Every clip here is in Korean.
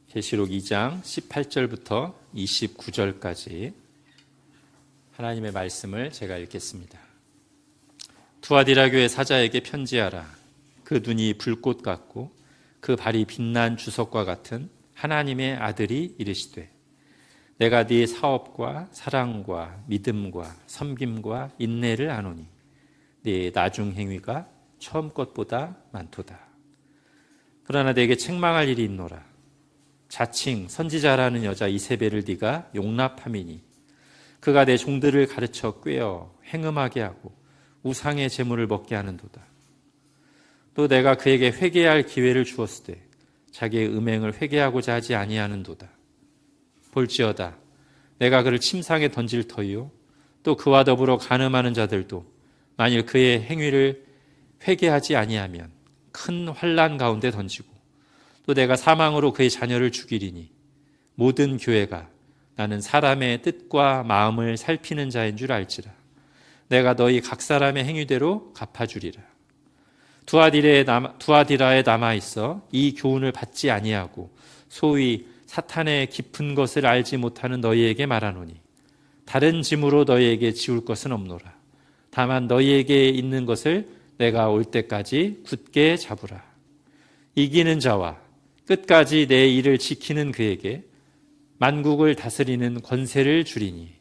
계시록 2장 18절부터 29절까지 하나님의 말씀을 제가 읽겠습니다. 두아디라 교회 사자에게 편지하라. 그 눈이 불꽃 같고 그 발이 빛난 주석과 같은 하나님의 아들이 이르시되, 내가 네 사업과 사랑과 믿음과 섬김과 인내를 아노니 네 나중 행위가 처음 것보다 많도다. 그러나 내게 책망할 일이 있노라. 자칭 선지자라는 여자 이세벨을 네가 용납함이니 그가 내 종들을 가르쳐 꾀어 행음하게 하고 우상의 제물을 먹게 하는도다. 또 내가 그에게 회개할 기회를 주었을 때 자기의 음행을 회개하고자 하지 아니하는도다. 볼지어다, 내가 그를 침상에 던질 터이요 또 그와 더불어 간음하는 자들도 만일 그의 행위를 회개하지 아니하면 큰 환난 가운데 던지고, 또 내가 사망으로 그의 자녀를 죽이리니 모든 교회가 나는 사람의 뜻과 마음을 살피는 자인 줄 알지라. 내가 너희 각 사람의 행위대로 갚아주리라. 두아디라에 남아있어 이 교훈을 받지 아니하고 소위 사탄의 깊은 것을 알지 못하는 너희에게 말하노니 다른 짐으로 너희에게 지울 것은 없노라. 다만 너희에게 있는 것을 내가 올 때까지 굳게 잡으라. 이기는 자와 끝까지 내 일을 지키는 그에게 만국을 다스리는 권세를 주리니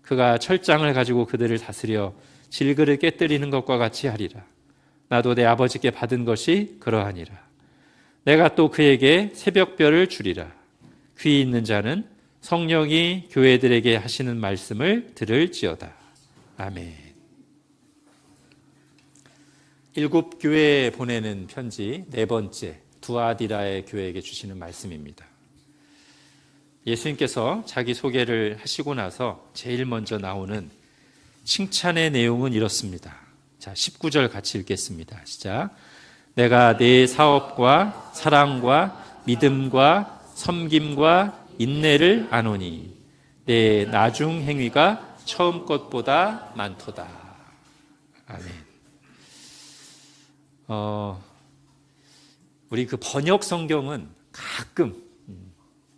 그가 철장을 가지고 그들을 다스려 질그를 깨뜨리는 것과 같이 하리라. 나도 내 아버지께 받은 것이 그러하니라. 내가 또 그에게 새벽별을 주리라. 귀 있는 자는 성령이 교회들에게 하시는 말씀을 들을지어다. 아멘. 7 교회에 보내는 편지 4번째, 두아디라의 교회에게 주시는 말씀입니다. 예수님께서 자기 소개를 하시고 나서 제일 먼저 나오는 칭찬의 내용은 이렇습니다. 자, 19절 같이 읽겠습니다. 시작. 내가 네 사업과 사랑과 믿음과 섬김과 인내를 아노니 내 나중 행위가 처음 것보다 많도다. 아멘. 우리 그 번역 성경은 가끔,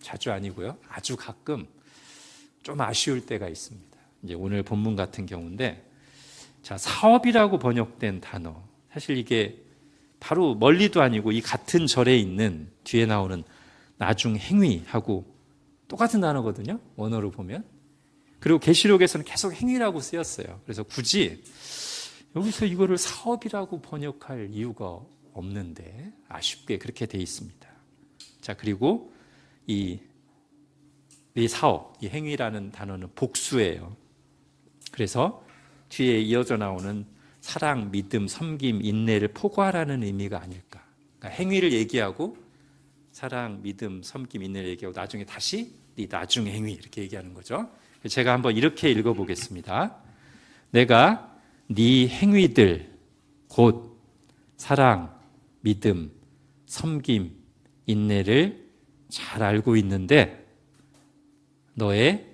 자주 아니고요, 아주 가끔 좀 아쉬울 때가 있습니다. 이제 오늘 본문 같은 경우인데, 자, 사업이라고 번역된 단어, 사실 이게 바로 멀리도 아니고 이 같은 절에 있는 뒤에 나오는 나중 행위하고 똑같은 단어거든요, 원어로 보면. 그리고 계시록에서는 계속 행위라고 쓰였어요. 그래서 굳이 여기서 이거를 사업이라고 번역할 이유가 없는데 아쉽게 그렇게 돼 있습니다. 자, 그리고 이 사업, 이 행위라는 단어는 복수예요. 그래서 뒤에 이어져 나오는 사랑, 믿음, 섬김, 인내를 포괄하는 의미가 아닐까. 그러니까 행위를 얘기하고 사랑, 믿음, 섬김, 인내를 얘기하고 나중에 다시 네 나중 행위 이렇게 얘기하는 거죠. 제가 한번 이렇게 읽어보겠습니다. 내가 네 행위들 곧 사랑, 믿음, 섬김, 인내를 잘 알고 있는데 너의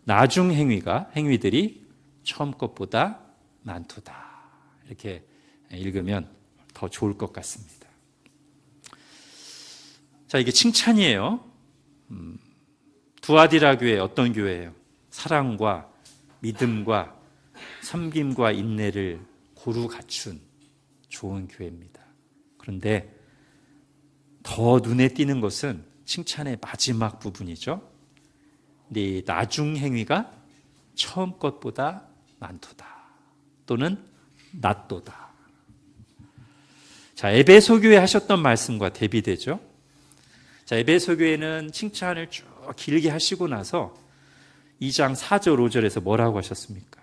나중 행위들이 처음 것보다 많도다. 이렇게 읽으면 더 좋을 것 같습니다. 자, 이게 칭찬이에요. 두아디라 교회 어떤 교회예요? 사랑과 믿음과 섬김과 인내를 고루 갖춘 좋은 교회입니다. 그런데 더 눈에 띄는 것은 칭찬의 마지막 부분이죠. 네 나중 행위가 처음 것보다 많도다. 또는 낫도다. 자, 에베소 교회 하셨던 말씀과 대비되죠. 자, 에베소 교회는 칭찬을 쭉 길게 하시고 나서 2장 4절 5절에서 뭐라고 하셨습니까?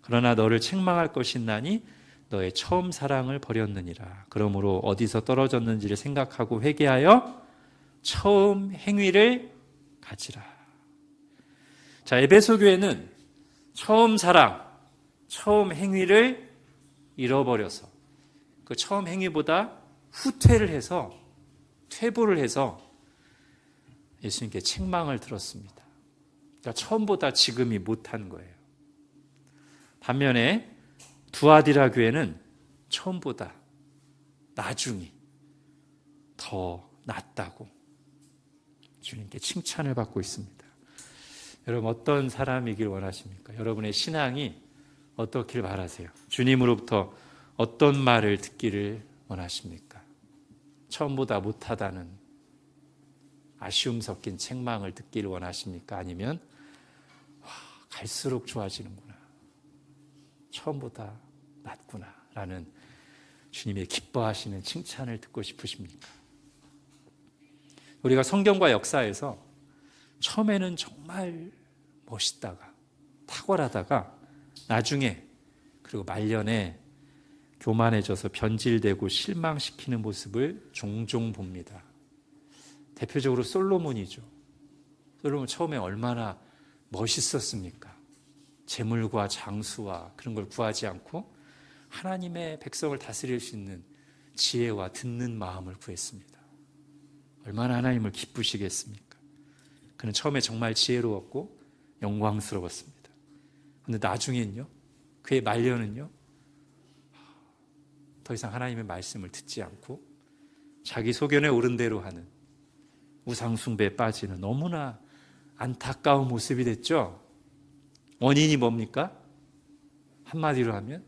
그러나 너를 책망할 것이나니 너의 처음 사랑을 버렸느니라. 그러므로 어디서 떨어졌는지를 생각하고 회개하여 처음 행위를 가지라. 자, 에베소 교회는 처음 사랑, 처음 행위를 잃어버려서 그 처음 행위보다 후퇴를 해서 퇴보를 해서 예수님께 책망을 들었습니다. 그러니까 처음보다 지금이 못한 거예요. 반면에 두아디라 교회는 처음보다 나중이 더 낫다고 주님께 칭찬을 받고 있습니다. 여러분 어떤 사람이길 원하십니까? 여러분의 신앙이 어떻길 바라세요? 주님으로부터 어떤 말을 듣기를 원하십니까? 처음보다 못하다는 아쉬움 섞인 책망을 듣기를 원하십니까? 아니면 갈수록 좋아지는구나, 처음보다 낫구나 라는 주님의 기뻐하시는 칭찬을 듣고 싶으십니까? 우리가 성경과 역사에서 처음에는 정말 멋있다가 탁월하다가 나중에 그리고 말년에 교만해져서 변질되고 실망시키는 모습을 종종 봅니다. 대표적으로 솔로몬이죠. 솔로몬 처음에 얼마나 멋있었습니까? 재물과 장수와 그런 걸 구하지 않고 하나님의 백성을 다스릴 수 있는 지혜와 듣는 마음을 구했습니다. 얼마나 하나님을 기쁘시겠습니까? 그는 처음에 정말 지혜로웠고 영광스러웠습니다. 그런데 나중에는요, 그의 말년은요, 더 이상 하나님의 말씀을 듣지 않고 자기 소견에 오른 대로 하는 우상숭배에 빠지는 너무나 안타까운 모습이 됐죠. 원인이 뭡니까? 한마디로 하면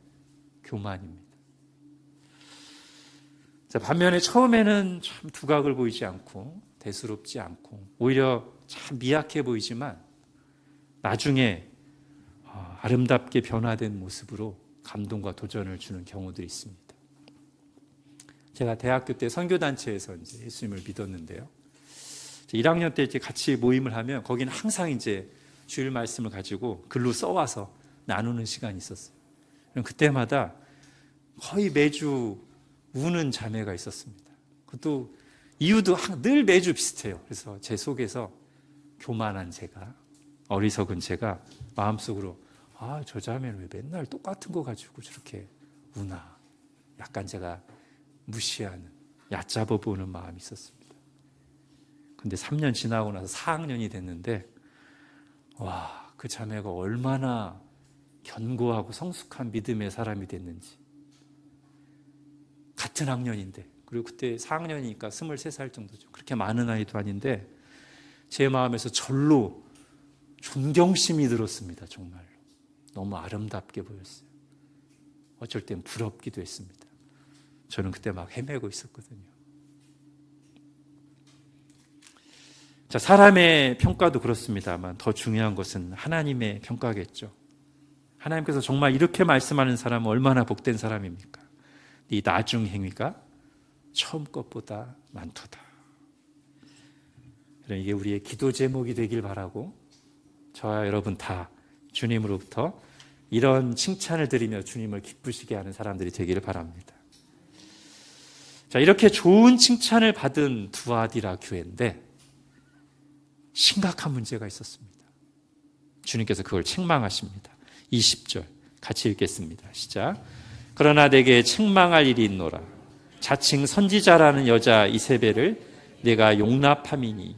교만입니다. 자, 반면에 처음에는 참 두각을 보이지 않고 대수롭지 않고 오히려 참 미약해 보이지만 나중에 아름답게 변화된 모습으로 감동과 도전을 주는 경우들이 있습니다. 제가 대학교 때 선교단체에서 이제 예수님을 믿었는데요. 1학년 때 이렇게 같이 모임을 하면 거기는 항상 이제 주일 말씀을 가지고 글로 써와서 나누는 시간이 있었어요. 그럼 그때마다 거의 매주 우는 자매가 있었습니다. 그것도 이유도 늘 매주 비슷해요. 그래서 제 속에서 교만한 제가, 어리석은 제가 마음속으로 저 자매는 왜 맨날 똑같은 거 가지고 저렇게 우나, 약간 제가 무시하는, 얕잡아 보는 마음이 있었습니다. 근데 3년 지나고 나서 4학년이 됐는데 그 자매가 얼마나 견고하고 성숙한 믿음의 사람이 됐는지. 같은 학년인데, 그리고 그때 4학년이니까 23살 정도죠. 그렇게 많은 아이도 아닌데 제 마음에서 절로 존경심이 들었습니다. 정말로 너무 아름답게 보였어요. 어쩔 땐 부럽기도 했습니다. 저는 그때 막 헤매고 있었거든요. 자, 사람의 평가도 그렇습니다만 더 중요한 것은 하나님의 평가겠죠. 하나님께서 정말 이렇게 말씀하는 사람은 얼마나 복된 사람입니까? 네 나중 행위가 처음 것보다 많도다. 이게 우리의 기도 제목이 되길 바라고 저와 여러분 다 주님으로부터 이런 칭찬을 드리며 주님을 기쁘시게 하는 사람들이 되기를 바랍니다. 자, 이렇게 좋은 칭찬을 받은 두아디라 교회인데 심각한 문제가 있었습니다. 주님께서 그걸 책망하십니다. 20절 같이 읽겠습니다. 시작. 그러나 내게 책망할 일이 있노라. 자칭 선지자라는 여자 이세벨을 내가 용납함이니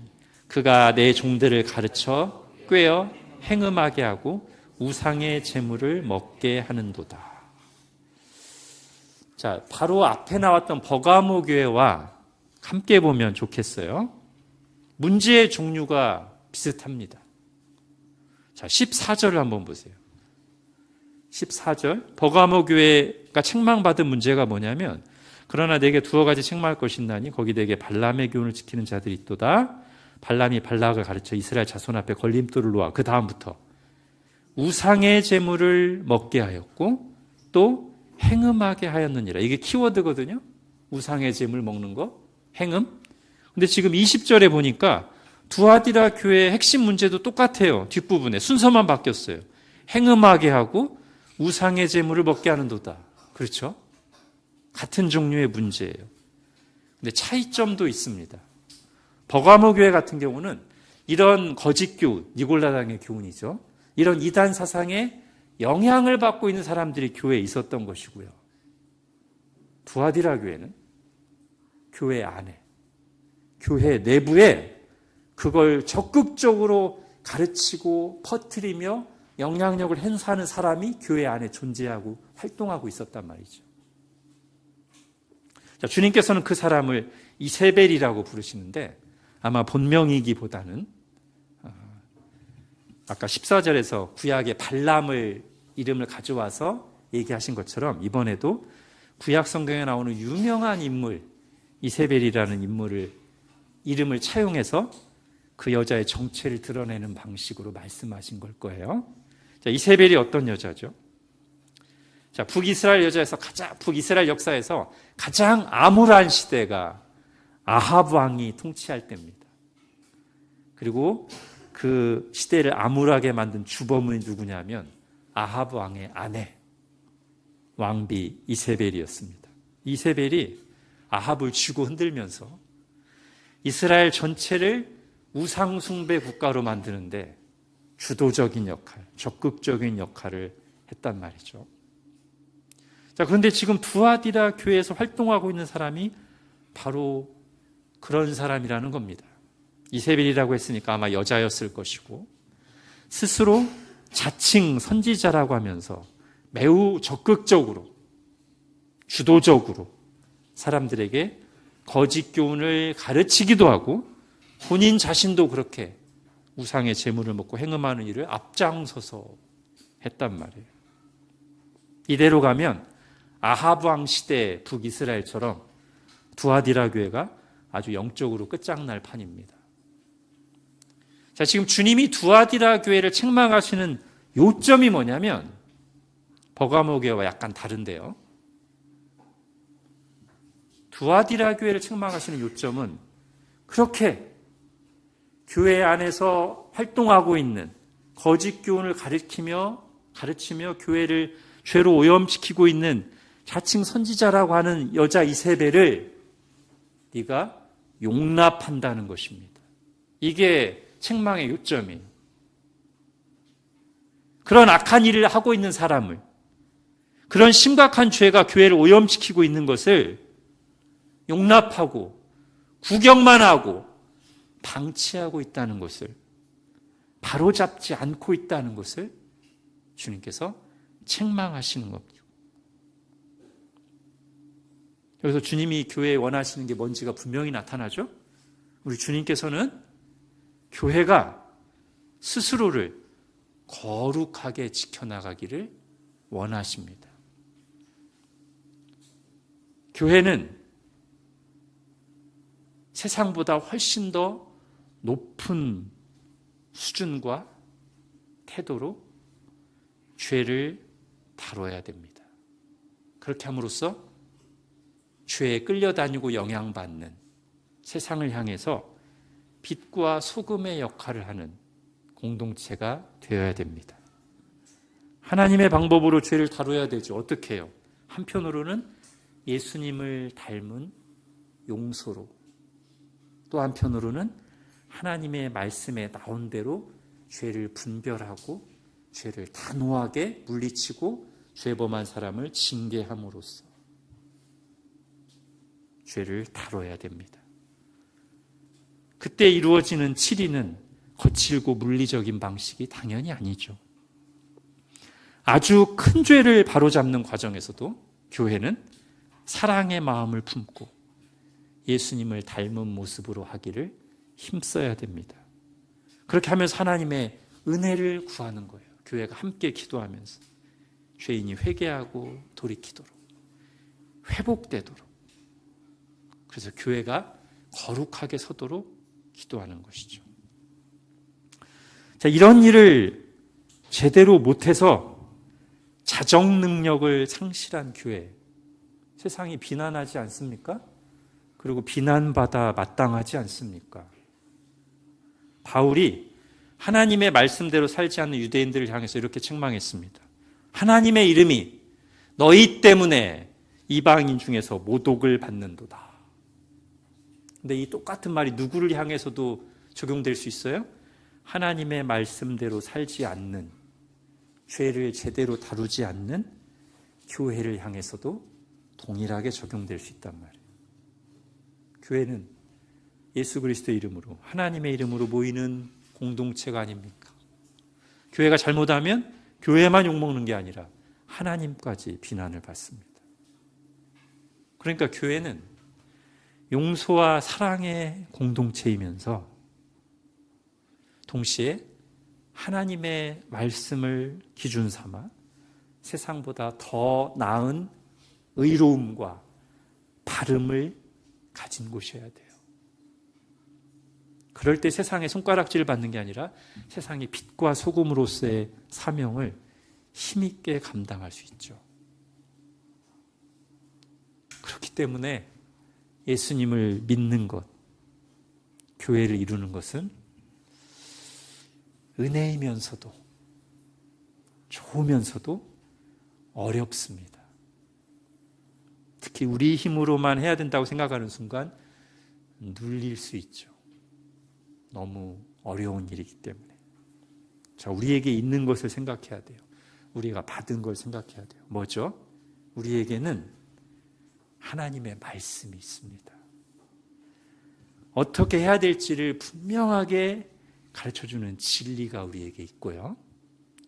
그가 내 종들을 가르쳐 꾀어 행음하게 하고 우상의 재물을 먹게 하는도다. 자, 바로 앞에 나왔던 버가모 교회와 함께 보면 좋겠어요. 문제의 종류가 비슷합니다. 자, 14절을 한번 보세요. 14절, 버가모 교회가 책망받은 문제가 뭐냐면 그러나 내게 두어 가지 책망할 것이 있나니 거기 내게 발람의 교훈을 지키는 자들이 있도다. 발람이 발락을 가르쳐 이스라엘 자손 앞에 걸림돌을 놓아 그 다음부터 우상의 재물을 먹게 하였고 또 행음하게 하였느니라. 이게 키워드거든요. 우상의 재물 먹는 거, 행음. 근데 지금 20절에 보니까 두아디라 교회의 핵심 문제도 똑같아요. 뒷부분에 순서만 바뀌었어요. 행음하게 하고 우상의 재물을 먹게 하는도다. 그렇죠? 같은 종류의 문제예요. 근데 차이점도 있습니다. 버가모 교회 같은 경우는 이런 거짓 교훈, 니골라당의 교훈이죠. 이런 이단 사상에 영향을 받고 있는 사람들이 교회에 있었던 것이고요. 두아디라 교회는 교회 안에, 교회 내부에 그걸 적극적으로 가르치고 퍼뜨리며 영향력을 행사하는 사람이 교회 안에 존재하고 활동하고 있었단 말이죠. 자, 주님께서는 그 사람을 이세벨이라고 부르시는데 아마 본명이기보다는 아까 14절에서 구약의 발람을 이름을 가져와서 얘기하신 것처럼 이번에도 구약 성경에 나오는 유명한 인물 이세벨이라는 인물을 이름을 차용해서 그 여자의 정체를 드러내는 방식으로 말씀하신 걸 거예요. 자, 이세벨이 어떤 여자죠? 자, 북이스라엘 역사에서 가장 암울한 시대가 아합 왕이 통치할 때입니다. 그리고 그 시대를 암울하게 만든 주범은 누구냐면 아합 왕의 아내 왕비 이세벨이었습니다. 이세벨이 아합을 쥐고 흔들면서 이스라엘 전체를 우상 숭배 국가로 만드는데 주도적인 역할, 적극적인 역할을 했단 말이죠. 자, 그런데 지금 두아디라 교회에서 활동하고 있는 사람이 바로 그런 사람이라는 겁니다. 이세벨이라고 했으니까 아마 여자였을 것이고 스스로 자칭 선지자라고 하면서 매우 적극적으로 주도적으로 사람들에게 거짓 교훈을 가르치기도 하고 본인 자신도 그렇게 우상의 제물을 먹고 행음하는 일을 앞장서서 했단 말이에요. 이대로 가면 아합 왕 시대 북이스라엘처럼 두아디라 교회가 아주 영적으로 끝장날 판입니다. 자, 지금 주님이 두아디라 교회를 책망하시는 요점이 뭐냐면 버가모 교회와 약간 다른데요. 두아디라 교회를 책망하시는 요점은 그렇게 교회 안에서 활동하고 있는 거짓 교훈을 가르치며 교회를 죄로 오염시키고 있는 자칭 선지자라고 하는 여자 이세벨을 네가 용납한다는 것입니다. 이게 책망의 요점이에요. 그런 악한 일을 하고 있는 사람을, 그런 심각한 죄가 교회를 오염시키고 있는 것을 용납하고 구경만 하고 방치하고 있다는 것을, 바로잡지 않고 있다는 것을 주님께서 책망하시는 겁니다. 여기서 주님이 교회에 원하시는 게 뭔지가 분명히 나타나죠. 우리 주님께서는 교회가 스스로를 거룩하게 지켜나가기를 원하십니다. 교회는 세상보다 훨씬 더 높은 수준과 태도로 죄를 다뤄야 됩니다. 그렇게 함으로써 죄에 끌려다니고 영향받는 세상을 향해서 빛과 소금의 역할을 하는 공동체가 되어야 됩니다. 하나님의 방법으로 죄를 다뤄야 되죠. 어떻게 해요? 한편으로는 예수님을 닮은 용서로, 또 한편으로는 하나님의 말씀에 나온 대로 죄를 분별하고 죄를 단호하게 물리치고 죄범한 사람을 징계함으로써 죄를 다뤄야 됩니다. 그때 이루어지는 치리는 거칠고 물리적인 방식이 당연히 아니죠. 아주 큰 죄를 바로잡는 과정에서도 교회는 사랑의 마음을 품고 예수님을 닮은 모습으로 하기를 힘써야 됩니다. 그렇게 하면서 하나님의 은혜를 구하는 거예요. 교회가 함께 기도하면서 죄인이 회개하고 돌이키도록, 회복되도록, 그래서 교회가 거룩하게 서도록 기도하는 것이죠. 자, 이런 일을 제대로 못해서 자정 능력을 상실한 교회, 세상이 비난하지 않습니까? 그리고 비난받아 마땅하지 않습니까? 바울이 하나님의 말씀대로 살지 않는 유대인들을 향해서 이렇게 책망했습니다. 하나님의 이름이 너희 때문에 이방인 중에서 모독을 받는도다. 근데 이 똑같은 말이 누구를 향해서도 적용될 수 있어요? 하나님의 말씀대로 살지 않는, 죄를 제대로 다루지 않는 교회를 향해서도 동일하게 적용될 수 있단 말이에요. 교회는 예수 그리스도의 이름으로, 하나님의 이름으로 모이는 공동체가 아닙니까? 교회가 잘못하면 교회만 욕먹는 게 아니라 하나님까지 비난을 받습니다. 그러니까 교회는 용서와 사랑의 공동체이면서 동시에 하나님의 말씀을 기준 삼아 세상보다 더 나은 의로움과 바름을 가진 곳이어야 돼요. 그럴 때 세상에 손가락질을 받는 게 아니라 세상의 빛과 소금으로서의 사명을 힘있게 감당할 수 있죠. 그렇기 때문에 예수님을 믿는 것, 교회를 이루는 것은 은혜이면서도 좋으면서도 어렵습니다. 특히 우리 힘으로만 해야 된다고 생각하는 순간 눌릴 수 있죠. 너무 어려운 일이기 때문에. 자, 우리에게 있는 것을 생각해야 돼요. 우리가 받은 걸 생각해야 돼요. 뭐죠? 우리에게는 하나님의 말씀이 있습니다. 어떻게 해야 될지를 분명하게 가르쳐주는 진리가 우리에게 있고요.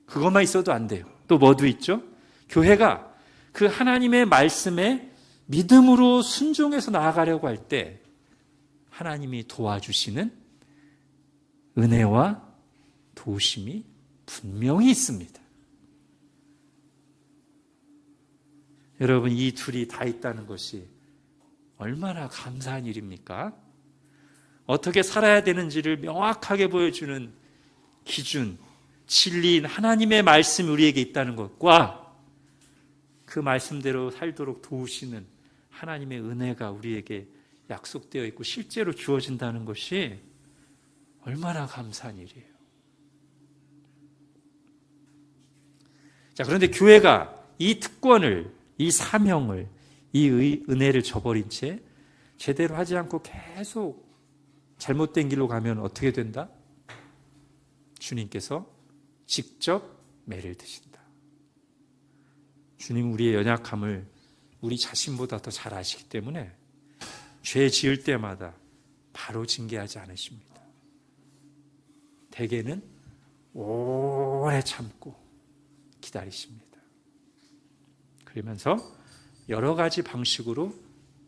그것만 있어도 안 돼요. 또 뭐도 있죠? 교회가 그 하나님의 말씀에 믿음으로 순종해서 나아가려고 할 때 하나님이 도와주시는 은혜와 도우심이 분명히 있습니다. 여러분, 이 둘이 다 있다는 것이 얼마나 감사한 일입니까? 어떻게 살아야 되는지를 명확하게 보여주는 기준, 진리인 하나님의 말씀이 우리에게 있다는 것과 그 말씀대로 살도록 도우시는 하나님의 은혜가 우리에게 약속되어 있고 실제로 주어진다는 것이 얼마나 감사한 일이에요. 자, 그런데 교회가 이 특권을, 이 사명을, 이 은혜를 저버린 채 제대로 하지 않고 계속 잘못된 길로 가면 어떻게 된다? 주님께서 직접 매를 드신다. 주님 우리의 연약함을 우리 자신보다 더 잘 아시기 때문에 죄 지을 때마다 바로 징계하지 않으십니다. 대개는 오래 참고 기다리십니다. 그러면서 여러 가지 방식으로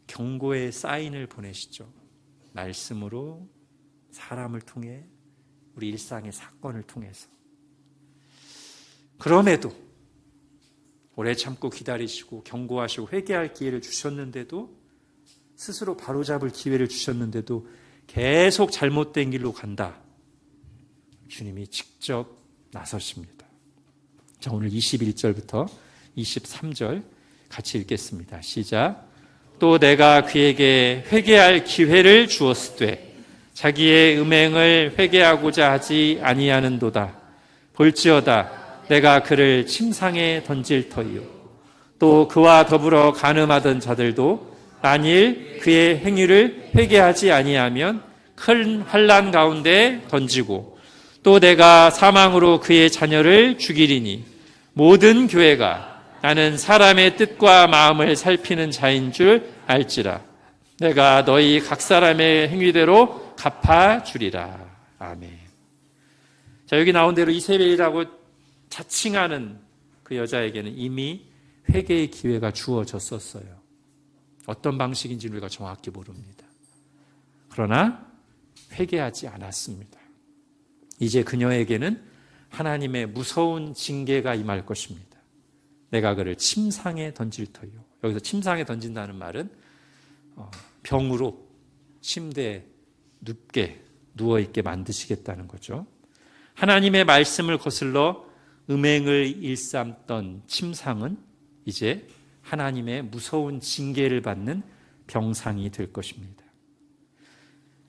경고의 사인을 보내시죠. 말씀으로, 사람을 통해, 우리 일상의 사건을 통해서. 그럼에도 오래 참고 기다리시고 경고하시고 회개할 기회를 주셨는데도, 스스로 바로잡을 기회를 주셨는데도 계속 잘못된 길로 간다. 주님이 직접 나서십니다. 자, 오늘 21절부터 23절 같이 읽겠습니다. 시작. 또 내가 그에게 회개할 기회를 주었으되 자기의 음행을 회개하고자 하지 아니하는도다. 볼지어다 내가 그를 침상에 던질 터이요. 또 그와 더불어 간음하던 자들도 만일 그의 행위를 회개하지 아니하면 큰 환난 가운데 던지고, 또 내가 사망으로 그의 자녀를 죽이리니 모든 교회가 나는 사람의 뜻과 마음을 살피는 자인 줄 알지라. 내가 너희 각 사람의 행위대로 갚아주리라. 아멘. 자, 여기 나온 대로 이세벨이라고 자칭하는 그 여자에게는 이미 회개의 기회가 주어졌었어요. 어떤 방식인지는 우리가 정확히 모릅니다. 그러나 회개하지 않았습니다. 이제 그녀에게는 하나님의 무서운 징계가 임할 것입니다. 내가 그를 침상에 던질 터요. 여기서 침상에 던진다는 말은 병으로 침대에 눕게 누워있게 만드시겠다는 거죠. 하나님의 말씀을 거슬러 음행을 일삼던 침상은 이제 하나님의 무서운 징계를 받는 병상이 될 것입니다.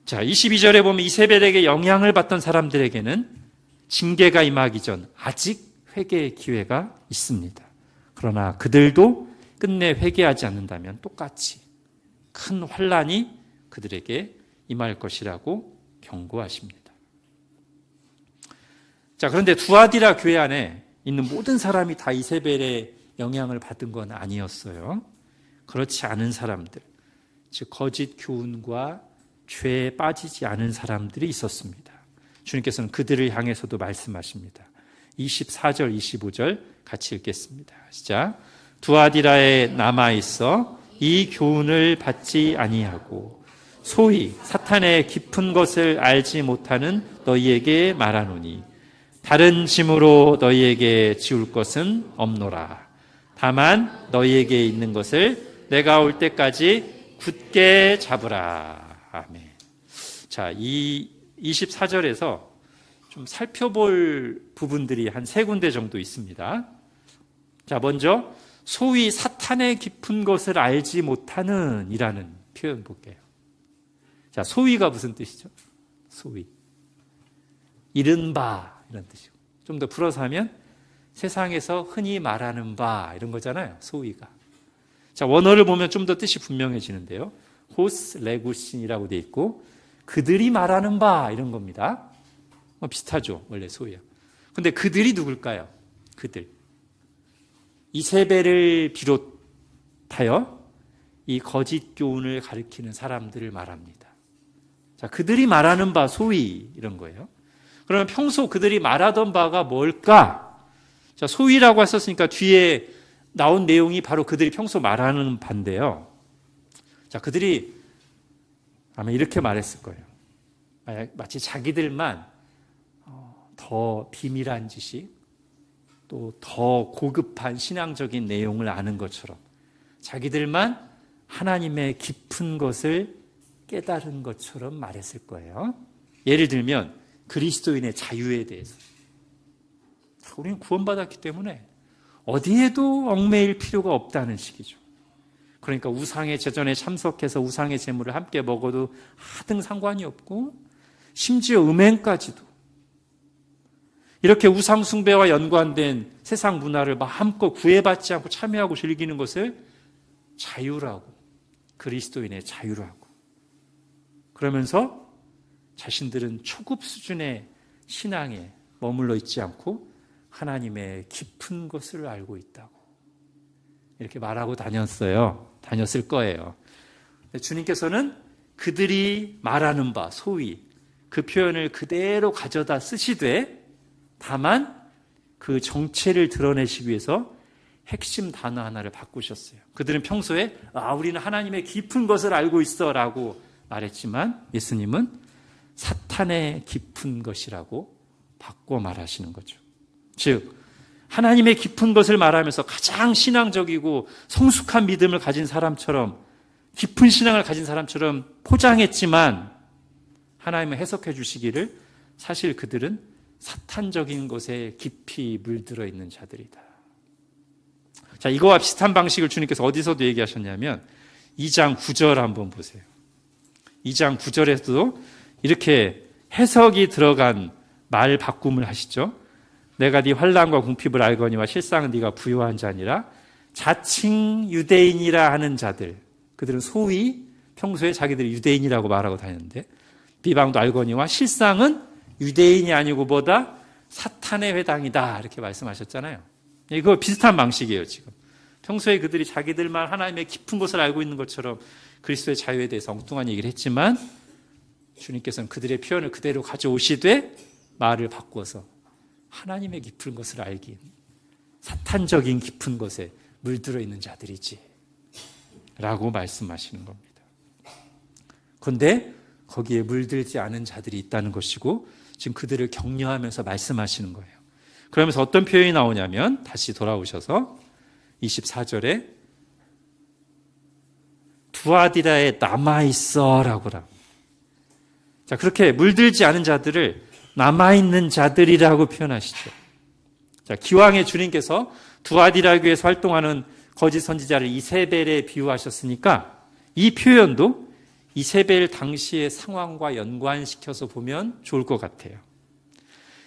자, 22절에 보면 이세벨에게 영향을 받던 사람들에게는 징계가 임하기 전 아직 회개의 기회가 있습니다. 그러나 그들도 끝내 회개하지 않는다면 똑같이 큰 환난이 그들에게 임할 것이라고 경고하십니다. 자, 그런데 두아디라 교회 안에 있는 모든 사람이 다 이세벨의 영향을 받은 건 아니었어요. 그렇지 않은 사람들, 즉 거짓 교훈과 죄에 빠지지 않은 사람들이 있었습니다. 주님께서는 그들을 향해서도 말씀하십니다. 24절, 25절 같이 읽겠습니다. 시작. 두아디라에 남아있어 이 교훈을 받지 아니하고 소위 사탄의 깊은 것을 알지 못하는 너희에게 말하노니 다른 짐으로 너희에게 지울 것은 없노라. 다만 너희에게 있는 것을 내가 올 때까지 굳게 잡으라. 아멘. 자, 이 24절에서 좀 살펴볼 부분들이 한 세 군데 정도 있습니다. 자, 먼저 소위 사탄의 깊은 것을 알지 못하는 이라는 표현 볼게요. 자, 소위가 무슨 뜻이죠? 소위. 이른바 이런 뜻이고, 좀 더 풀어서 하면 세상에서 흔히 말하는 바 이런 거잖아요. 소위가. 자, 원어를 보면 좀 더 뜻이 분명해지는데요. 호스 레구신이라고 돼 있고 그들이 말하는 바 이런 겁니다. 비슷하죠, 원래 소위야. 근데 그들이 누굴까요? 그들. 이세벨을 비롯하여 이 거짓 교훈을 가리키는 사람들을 말합니다. 자, 그들이 말하는 바 소위 이런 거예요. 그러면 평소 그들이 말하던 바가 뭘까? 자, 소위라고 했었으니까 뒤에 나온 내용이 바로 그들이 평소 말하는 바인데요. 자, 그들이 아마 이렇게 말했을 거예요. 마치 자기들만 더 비밀한 지식, 또 더 고급한 신앙적인 내용을 아는 것처럼 자기들만 하나님의 깊은 것을 깨달은 것처럼 말했을 거예요. 예를 들면 그리스도인의 자유에 대해서. 우리는 구원받았기 때문에 어디에도 얽매일 필요가 없다는 식이죠. 그러니까 우상의 제전에 참석해서 우상의 제물을 함께 먹어도 하등 상관이 없고 심지어 음행까지도 이렇게 우상 숭배와 연관된 세상 문화를 마음껏 구애받지 않고 참여하고 즐기는 것을 자유라고, 그리스도인의 자유라고. 그러면서 자신들은 초급 수준의 신앙에 머물러 있지 않고 하나님의 깊은 것을 알고 있다고 이렇게 말하고 다녔을 거예요. 주님께서는 그들이 말하는 바, 소위 그 표현을 그대로 가져다 쓰시되 다만 그 정체를 드러내시기 위해서 핵심 단어 하나를 바꾸셨어요. 그들은 평소에 우리는 하나님의 깊은 것을 알고 있어 라고 말했지만 예수님은 사탄의 깊은 것이라고 바꿔 말하시는 거죠. 즉 하나님의 깊은 것을 말하면서 가장 신앙적이고 성숙한 믿음을 가진 사람처럼, 깊은 신앙을 가진 사람처럼 포장했지만 하나님은 해석해 주시기를 사실 그들은 사탄적인 것에 깊이 물들어 있는 자들이다. 자, 이거와 비슷한 방식을 주님께서 어디서도 얘기하셨냐면 2장 9절 한번 보세요. 2장 9절에서도 이렇게 해석이 들어간 말 바꿈을 하시죠. 내가 네 환난과 궁핍을 알거니와 실상은 네가 부요한 자니라. 자칭 유대인이라 하는 자들, 그들은 소위 평소에 자기들이 유대인이라고 말하고 다녔는데 비방도 알거니와 실상은 유대인이 아니고 보다 사탄의 회당이다 이렇게 말씀하셨잖아요. 이거 비슷한 방식이에요. 지금 평소에 그들이 자기들만 하나님의 깊은 것을 알고 있는 것처럼 그리스도의 자유에 대해서 엉뚱한 얘기를 했지만 주님께서는 그들의 표현을 그대로 가져오시되 말을 바꿔서 하나님의 깊은 것을 알긴 사탄적인 깊은 것에 물들어 있는 자들이지 라고 말씀하시는 겁니다. 그런데 거기에 물들지 않은 자들이 있다는 것이고 지금 그들을 격려하면서 말씀하시는 거예요. 그러면서 어떤 표현이 나오냐면 다시 돌아오셔서 24절에 두아디라에 남아있어 라고 합니다. 자, 그렇게 물들지 않은 자들을 남아있는 자들이라고 표현하시죠. 자, 기왕에 주님께서 두아디라 교회에서 활동하는 거짓 선지자를 이세벨에 비유하셨으니까 이 표현도 이세벨 당시의 상황과 연관시켜서 보면 좋을 것 같아요.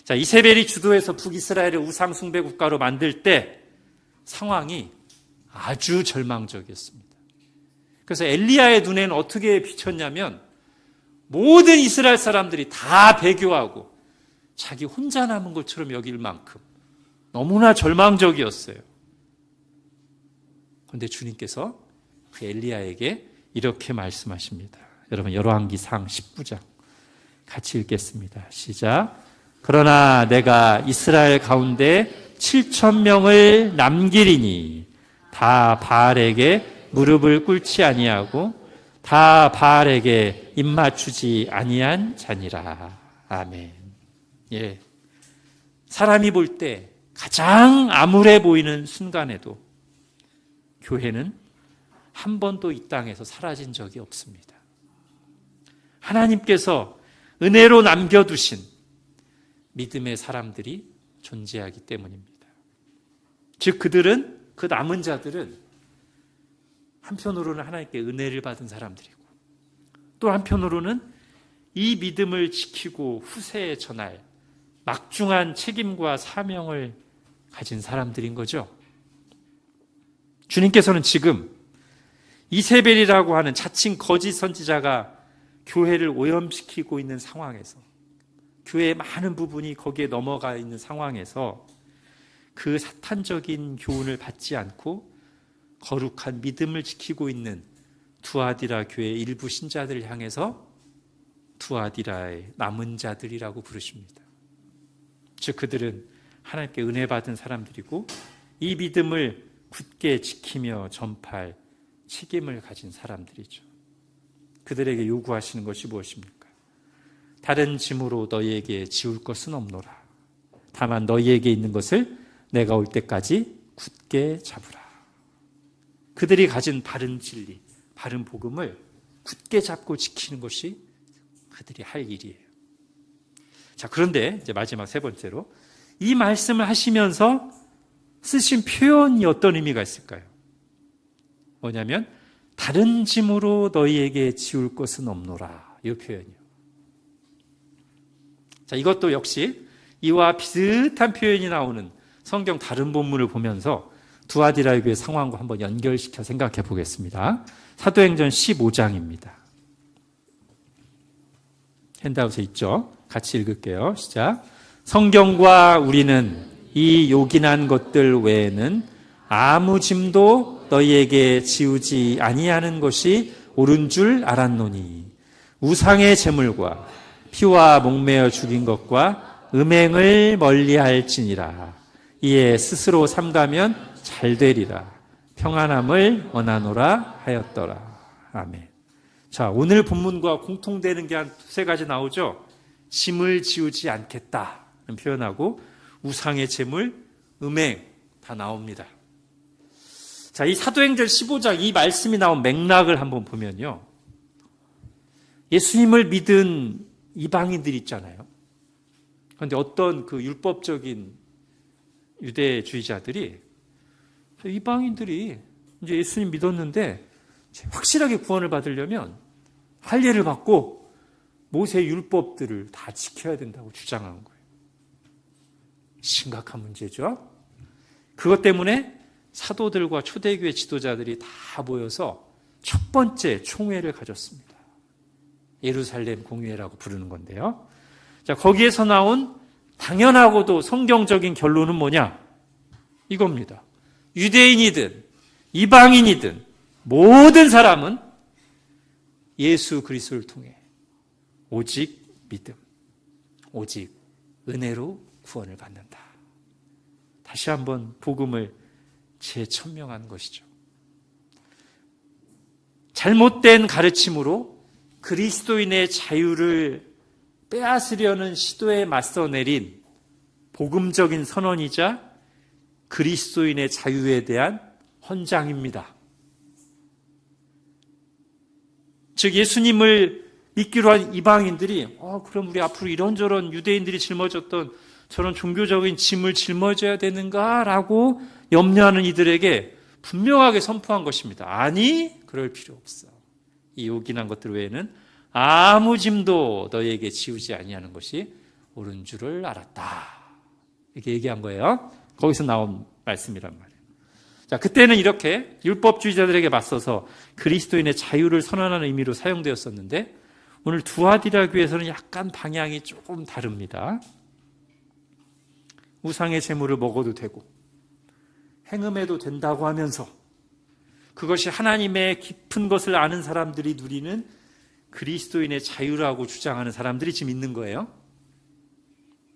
자, 이세벨이 주도해서 북이스라엘을 우상 숭배 국가로 만들 때 상황이 아주 절망적이었습니다. 그래서 엘리야의 눈에는 어떻게 비쳤냐면 모든 이스라엘 사람들이 다 배교하고 자기 혼자 남은 것처럼 여길 만큼 너무나 절망적이었어요. 그런데 주님께서 그 엘리야에게 이렇게 말씀하십니다. 여러분 열왕기상 19장 같이 읽겠습니다. 시작. 그러나 내가 이스라엘 가운데 7,000명을 남기리니 다 바알에게 무릎을 꿇지 아니하고 다 바알에게 입맞추지 아니한 자니라. 아멘. 예. 사람이 볼 때 가장 암울해 보이는 순간에도 교회는 한 번도 이 땅에서 사라진 적이 없습니다. 하나님께서 은혜로 남겨두신 믿음의 사람들이 존재하기 때문입니다. 즉 그들은, 그 남은 자들은 한편으로는 하나님께 은혜를 받은 사람들이고 또 한편으로는 이 믿음을 지키고 후세에 전할 막중한 책임과 사명을 가진 사람들인 거죠. 주님께서는 지금 이세벨이라고 하는 자칭 거짓 선지자가 교회를 오염시키고 있는 상황에서, 교회의 많은 부분이 거기에 넘어가 있는 상황에서 그 사탄적인 교훈을 받지 않고 거룩한 믿음을 지키고 있는 두아디라 교회 일부 신자들을 향해서 두아디라의 남은 자들이라고 부르십니다. 즉 그들은 하나님께 은혜 받은 사람들이고 이 믿음을 굳게 지키며 전파할 책임을 가진 사람들이죠. 그들에게 요구하시는 것이 무엇입니까? 다른 짐으로 너희에게 지울 것은 없노라. 다만 너희에게 있는 것을 내가 올 때까지 굳게 잡으라. 그들이 가진 바른 진리, 바른 복음을 굳게 잡고 지키는 것이 그들이 할 일이에요. 자, 그런데 이제 마지막 세 번째로 이 말씀을 하시면서 쓰신 표현이 어떤 의미가 있을까요? 뭐냐면 다른 짐으로 너희에게 지울 것은 없노라. 이 표현이요. 자, 이것도 역시 이와 비슷한 표현이 나오는 성경 다른 본문을 보면서 두아디라 교회의 상황과 한번 연결시켜 생각해 보겠습니다. 사도행전 15장입니다. 핸드아웃에 있죠? 같이 읽을게요. 시작. 성경과 우리는 이 요긴한 것들 외에는 아무 짐도 너희에게 지우지 아니하는 것이 옳은 줄 알았노니 우상의 제물과 피와 목매어 죽인 것과 음행을 멀리할지니라. 이에 스스로 삼가면 잘 되리라. 평안함을 원하노라 하였더라. 아멘. 자, 오늘 본문과 공통되는 게 한 두세 가지 나오죠. 짐을 지우지 않겠다는 표현하고 우상의 제물, 음행 다 나옵니다. 자, 이 사도행전 15장 이 말씀이 나온 맥락을 한번 보면요. 예수님을 믿은 이방인들 있잖아요. 그런데 어떤 그 율법적인 유대주의자들이 이방인들이 이제 예수님 믿었는데 확실하게 구원을 받으려면 할례를 받고 모세 율법들을 다 지켜야 된다고 주장한 거예요. 심각한 문제죠. 그것 때문에 사도들과 초대교회 지도자들이 다 모여서 첫 번째 총회를 가졌습니다. 예루살렘 공회라고 부르는 건데요. 자, 거기에서 나온 당연하고도 성경적인 결론은 뭐냐? 이겁니다. 유대인이든 이방인이든 모든 사람은 예수 그리스도를 통해 오직 믿음, 오직 은혜로 구원을 받는다. 다시 한번 복음을 재천명한 것이죠. 잘못된 가르침으로 그리스도인의 자유를 빼앗으려는 시도에 맞서 내린 복음적인 선언이자 그리스도인의 자유에 대한 헌장입니다. 즉 예수님을 믿기로 한 이방인들이 그럼 우리 앞으로 이런저런 유대인들이 짊어졌던 저런 종교적인 짐을 짊어져야 되는가라고 염려하는 이들에게 분명하게 선포한 것입니다. 아니, 그럴 필요 없어. 이 요긴한 것들 외에는 아무 짐도 너희에게 지우지 아니하는 것이 옳은 줄을 알았다. 이렇게 얘기한 거예요. 거기서 나온 말씀이란 말이에요. 자, 그때는 이렇게 율법주의자들에게 맞서서 그리스도인의 자유를 선언하는 의미로 사용되었었는데 오늘 두아디라 교회에서는 약간 방향이 조금 다릅니다. 우상의 제물을 먹어도 되고 행음해도 된다고 하면서 그것이 하나님의 깊은 것을 아는 사람들이 누리는 그리스도인의 자유라고 주장하는 사람들이 지금 있는 거예요.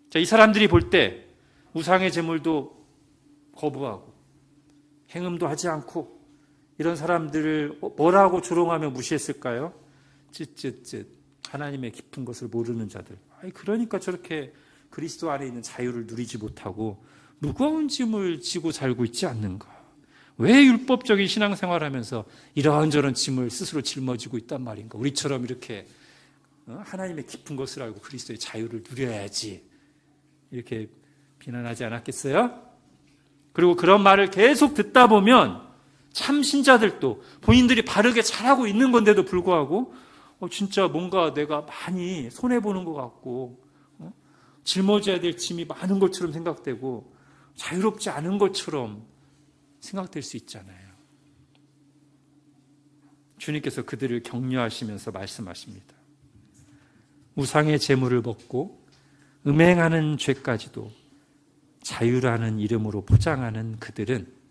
자, 이 사람들이 볼 때 우상의 제물도 거부하고 행음도 하지 않고 이런 사람들을 뭐라고 조롱하며 무시했을까요? 쯧쯧쯧, 하나님의 깊은 것을 모르는 자들. 그러니까 저렇게 그리스도 안에 있는 자유를 누리지 못하고 무거운 짐을 지고 살고 있지 않는가? 왜 율법적인 신앙생활하면서 이런저런 짐을 스스로 짊어지고 있단 말인가? 우리처럼 이렇게 하나님의 깊은 것을 알고 그리스도의 자유를 누려야지, 이렇게 비난하지 않았겠어요? 그리고 그런 말을 계속 듣다 보면 참 신자들도 본인들이 바르게 잘하고 있는 건데도 불구하고 진짜 뭔가 내가 많이 손해보는 것 같고 짊어져야 될 짐이 많은 것처럼 생각되고 자유롭지 않은 것처럼 생각될 수 있잖아요. 주님께서 그들을 격려하시면서 말씀하십니다. 우상의 재물을 먹고 음행하는 죄까지도 자유라는 이름으로 포장하는 그들은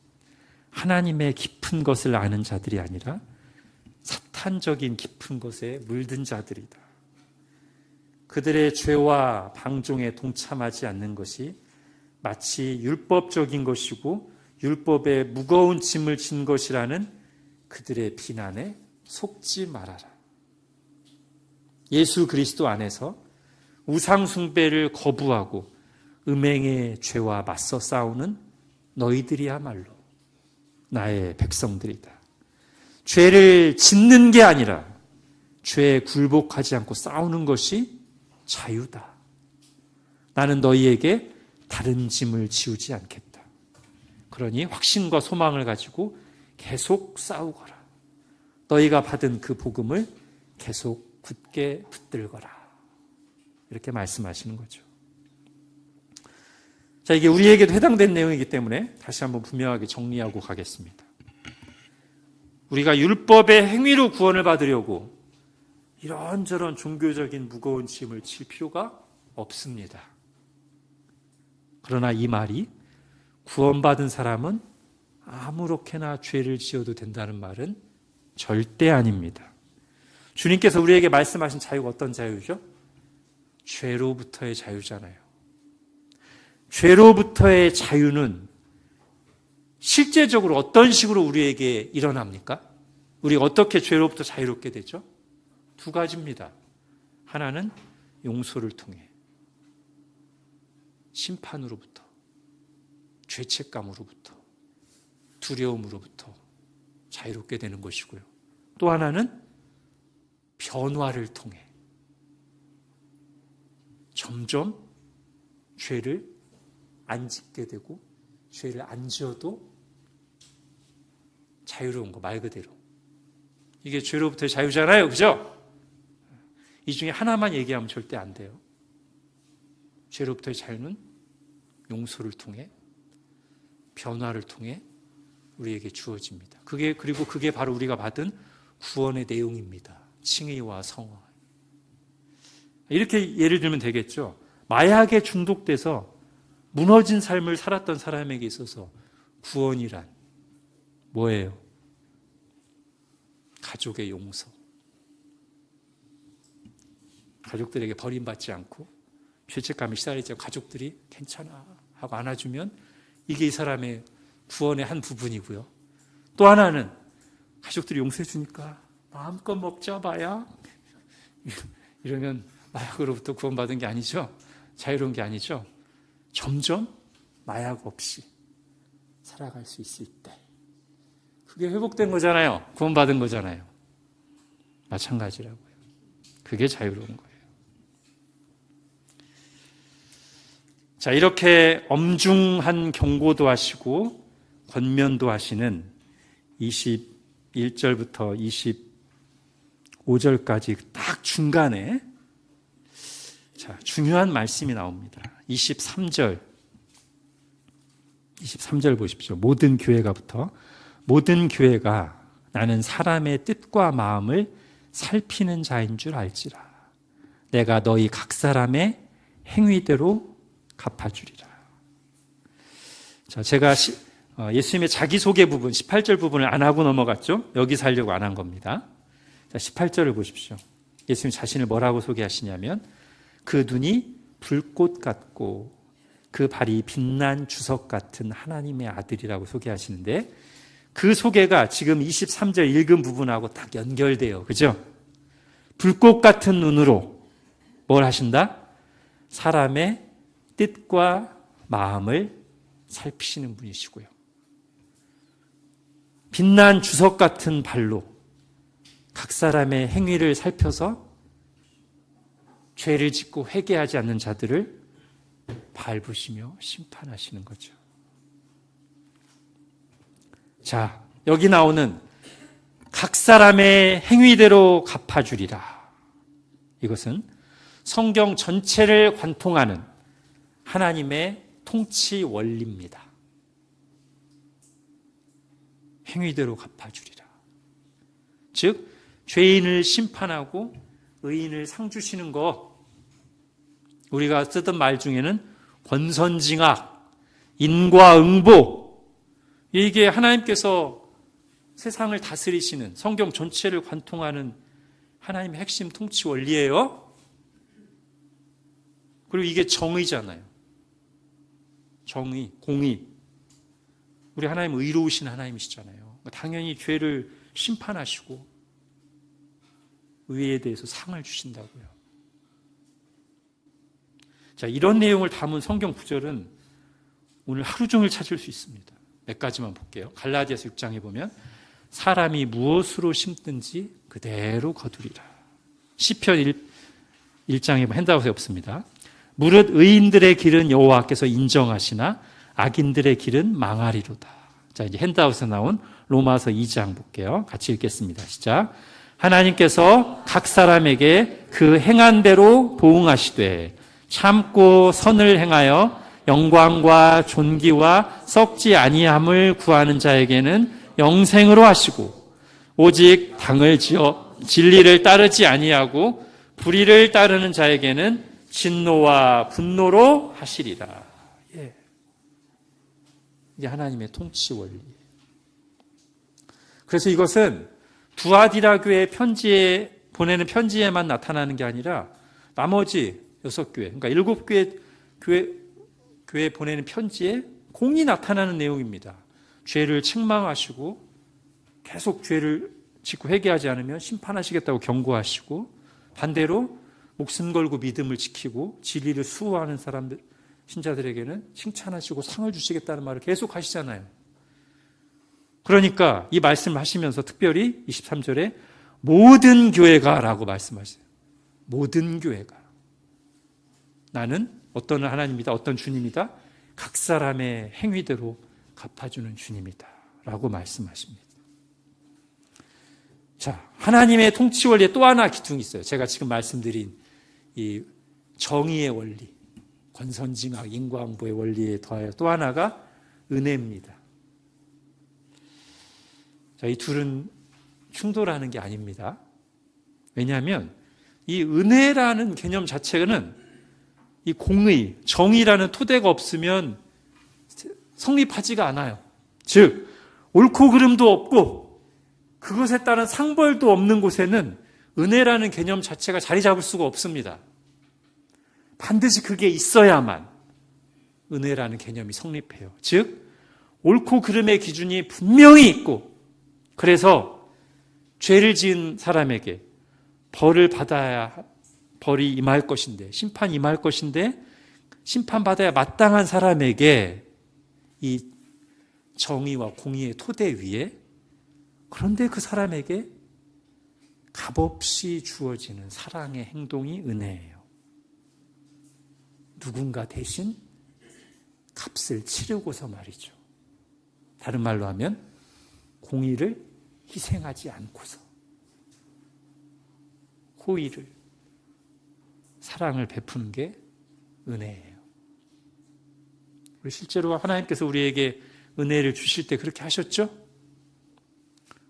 하나님의 깊은 것을 아는 자들이 아니라 사탄적인 깊은 것에 물든 자들이다. 그들의 죄와 방종에 동참하지 않는 것이 마치 율법적인 것이고 율법에 무거운 짐을 진 것이라는 그들의 비난에 속지 말아라. 예수 그리스도 안에서 우상 숭배를 거부하고 음행의 죄와 맞서 싸우는 너희들이야말로 나의 백성들이다. 죄를 짓는 게 아니라 죄에 굴복하지 않고 싸우는 것이 자유다. 나는 너희에게 다른 짐을 지우지 않겠다. 그러니 확신과 소망을 가지고 계속 싸우거라. 너희가 받은 그 복음을 계속 굳게 붙들거라. 이렇게 말씀하시는 거죠. 자, 이게 우리에게도 해당된 내용이기 때문에 다시 한번 분명하게 정리하고 가겠습니다. 우리가 율법의 행위로 구원을 받으려고 이런저런 종교적인 무거운 짐을 질 필요가 없습니다. 그러나 이 말이 구원받은 사람은 아무렇게나 죄를 지어도 된다는 말은 절대 아닙니다. 주님께서 우리에게 말씀하신 자유가 어떤 자유죠? 죄로부터의 자유잖아요. 죄로부터의 자유는 실제적으로 어떤 식으로 우리에게 일어납니까? 우리가 어떻게 죄로부터 자유롭게 되죠? 두 가지입니다. 하나는 용서를 통해, 심판으로부터, 죄책감으로부터, 두려움으로부터 자유롭게 되는 것이고요. 또 하나는 변화를 통해 점점 죄를 안 짓게 되고 죄를 안 지어도 자유로운 거, 말 그대로. 이게 죄로부터의 자유잖아요. 그죠? 이 중에 하나만 얘기하면 절대 안 돼요. 죄로부터의 자유는 용서를 통해, 변화를 통해 우리에게 주어집니다. 그리고 그게 바로 우리가 받은 구원의 내용입니다. 칭의와 성화. 이렇게 예를 들면 되겠죠. 마약에 중독돼서 무너진 삶을 살았던 사람에게 있어서 구원이란 뭐예요? 가족의 용서. 가족들에게 버림받지 않고 죄책감에 시달리지 않고 가족들이 괜찮아 하고 안아주면 이게 이 사람의 구원의 한 부분이고요. 또 하나는 가족들이 용서해 주니까 마음껏 먹자 마약 이러면 마약으로부터 구원받은 게 아니죠. 자유로운 게 아니죠. 점점 마약 없이 살아갈 수 있을 때 그게 회복된 거잖아요. 구원받은 거잖아요. 마찬가지라고요. 그게 자유로운 거예요. 자, 이렇게 엄중한 경고도 하시고 권면도 하시는 21절부터 25절까지 딱 중간에 자, 중요한 말씀이 나옵니다. 23절 보십시오. 모든 교회가부터 모든 교회가 나는 사람의 뜻과 마음을 살피는 자인 줄 알지라. 내가 너희 각 사람의 행위대로 갚아주리라. 자, 제가 예수님의 자기소개 부분 18절 부분을 안 하고 넘어갔죠. 여기서 하려고 안 한 겁니다. 자, 18절을 보십시오. 예수님 자신을 뭐라고 소개하시냐면 그 눈이 불꽃 같고 그 발이 빛난 주석 같은 하나님의 아들이라고 소개하시는데 그 소개가 지금 23절 읽은 부분하고 딱 연결돼요. 그죠? 불꽃 같은 눈으로 뭘 하신다? 사람의 뜻과 마음을 살피시는 분이시고요. 빛난 주석 같은 발로 각 사람의 행위를 살펴서 죄를 짓고 회개하지 않는 자들을 밟으시며 심판하시는 거죠. 자, 여기 나오는 각 사람의 행위대로 갚아주리라. 이것은 성경 전체를 관통하는 하나님의 통치 원리입니다. 행위대로 갚아주리라. 즉, 죄인을 심판하고 의인을 상 주시는 것, 우리가 쓰던 말 중에는 권선징악, 인과응보, 이게 하나님께서 세상을 다스리시는 성경 전체를 관통하는 하나님의 핵심 통치 원리예요. 그리고 이게 정의잖아요. 정의, 공의. 우리 하나님은 의로우신 하나님이시잖아요. 당연히 죄를 심판하시고 의에 대해서 상을 주신다고요. 자, 이런 내용을 담은 성경 구절은 오늘 하루 종일 찾을 수 있습니다. 몇 가지만 볼게요. 갈라디아서 6장에 보면 사람이 무엇으로 심든지 그대로 거두리라. 시편 1장에 보면 핸드아웃에 없습니다. 무릇 의인들의 길은 여호와께서 인정하시나 악인들의 길은 망하리로다. 자, 이제 핸드아웃에 나온 로마서 2장 볼게요. 같이 읽겠습니다. 시작. 하나님께서 각 사람에게 그 행한 대로 보응하시되 참고 선을 행하여 영광과 존귀와 썩지 아니함을 구하는 자에게는 영생으로 하시고 오직 당을 지어 진리를 따르지 아니하고 불의를 따르는 자에게는 진노와 분노로 하시리라. 예. 이게 하나님의 통치 원리. 그래서 이것은 두아디라 교회 편지에 보내는 편지에만 나타나는 게 아니라 나머지 6교회, 그러니까 7교회 보내는 편지에 공히 나타나는 내용입니다. 죄를 책망하시고 계속 죄를 짓고 회개하지 않으면 심판하시겠다고 경고하시고 반대로 목숨 걸고 믿음을 지키고 진리를 수호하는 사람들, 신자들에게는 칭찬하시고 상을 주시겠다는 말을 계속 하시잖아요. 그러니까 이 말씀을 하시면서 특별히 23절에 모든 교회가 라고 말씀하세요. 모든 교회가. 나는 어떤 하나님이다, 어떤 주님이다, 각 사람의 행위대로 갚아주는 주님이다 라고 말씀하십니다. 자, 하나님의 통치 원리에 또 하나 기둥이 있어요. 제가 지금 말씀드린 이 정의의 원리, 권선징악, 인과응보의 원리에 더하여 또 하나가 은혜입니다. 자, 이 둘은 충돌하는 게 아닙니다. 왜냐하면 이 은혜라는 개념 자체는 이 공의, 정의라는 토대가 없으면 성립하지가 않아요. 즉, 옳고 그름도 없고 그것에 따른 상벌도 없는 곳에는 은혜라는 개념 자체가 자리 잡을 수가 없습니다. 반드시 그게 있어야만 은혜라는 개념이 성립해요. 즉, 옳고 그름의 기준이 분명히 있고 그래서 죄를 지은 사람에게 벌이 임할 것인데, 심판이 임할 것인데 심판받아야 마땅한 사람에게 이 정의와 공의의 토대 위에, 그런데 그 사람에게 값없이 주어지는 사랑의 행동이 은혜예요. 누군가 대신 값을 치르고서 말이죠. 다른 말로 하면 공의를 희생하지 않고서 호의를, 사랑을 베푸는 게 은혜예요. 우리 실제로 하나님께서 우리에게 은혜를 주실 때 그렇게 하셨죠?